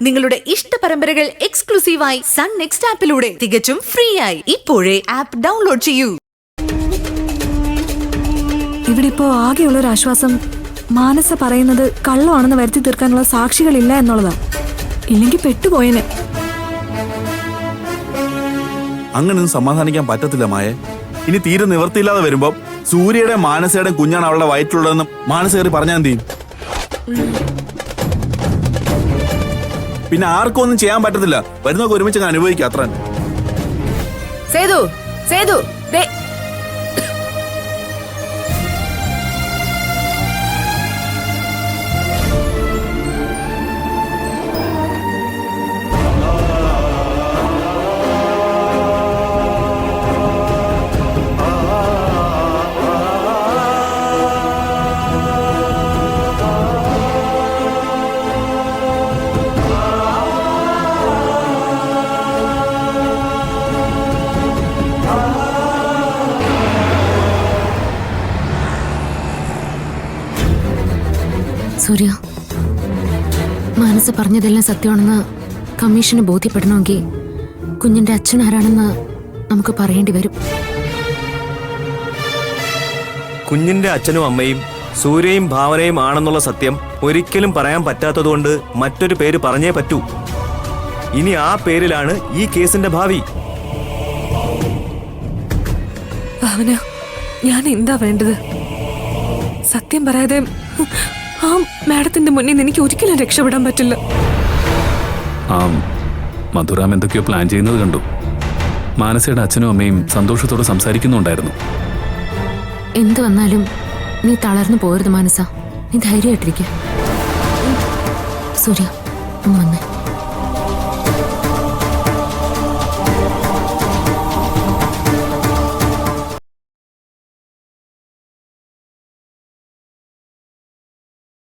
നിങ്ങളുടെ ഇഷ്ട പരമ്പരകൾ എക്സ്ക്ലൂസീവായി സൺ നെക്സ്റ്റ് ആപ്പിലൂടെ തികച്ചും ഫ്രീ ആയി ഇപ്പോഴേ ആപ്പ് ഡൗൺലോഡ് ചെയ്യൂ. ഇവിടെ ഇപ്പോ ആകെയുള്ളൊരു ആശ്വാസം മാനസ പറയുന്നത് കള്ളമാണെന്ന് വരുത്തി തീർക്കാനുള്ള സാക്ഷികളില്ല എന്നുള്ളതാ. ഇല്ലെങ്കിൽ പെട്ടുപോയനെ. അങ്ങനൊന്നും സമാധാനിക്കാൻ പറ്റത്തില്ല മായ. ഇനി തീരെ നിവർത്തിയില്ലാതെ വരുമ്പോ സൂര്യയുടെ മാനസയുടെ കുഞ്ഞാണ് അവളുടെ വയറ്റിലുള്ളതെന്ന് മാനസ കയറി പറഞ്ഞാൽ എന്ത് ചെയ്യും? പിന്നെ ആർക്കും ഒന്നും ചെയ്യാൻ പറ്റത്തില്ല. വരുന്നൊക്കെ ഒരുമിച്ച് അനുഭവിക്കുക അത്ര. സേതു സേതു സൂര്യ, മാനസ പറഞ്ഞതെല്ലാം സത്യമാണെന്ന് കമ്മീഷന് ബോധ്യപ്പെടണമെങ്കിൽ കുഞ്ഞിന്റെ അച്ഛൻ ആരാണെന്ന് നമുക്ക് പറയേണ്ടി വരും. കുഞ്ഞിന്റെ അച്ഛനും അമ്മയും സൂര്യയും ഭാവനയും ആണെന്നുള്ള സത്യം ഒരിക്കലും പറയാൻ പറ്റാത്തതുകൊണ്ട് മറ്റൊരു പേര് പറഞ്ഞേ പറ്റൂ. ഇനി ആ പേരിലാണ് ഈ കേസിന്റെ ഭാവി. ഭാവന, ഞാൻ എന്താ വേണ്ടത്? സത്യം പറയാതെ ആ മാഡത്തിന്റെ മുന്നിൽ എനിക്ക് ഒരിക്കലും രക്ഷപ്പെടാൻ പറ്റില്ല. മധുറാം എന്തൊക്കെയോ പ്ലാൻ ചെയ്യുന്നത് കണ്ടു. മാനസയുടെ അച്ഛനും അമ്മയും സന്തോഷത്തോടെ സംസാരിക്കുന്നുണ്ടായിരുന്നു. എന്ത് വന്നാലും നീ തളർന്നു പോകരുത് മാനസ. നീ ധൈര്യമായിട്ടിരിക്കുക. സൂര്യ, വന്നേ.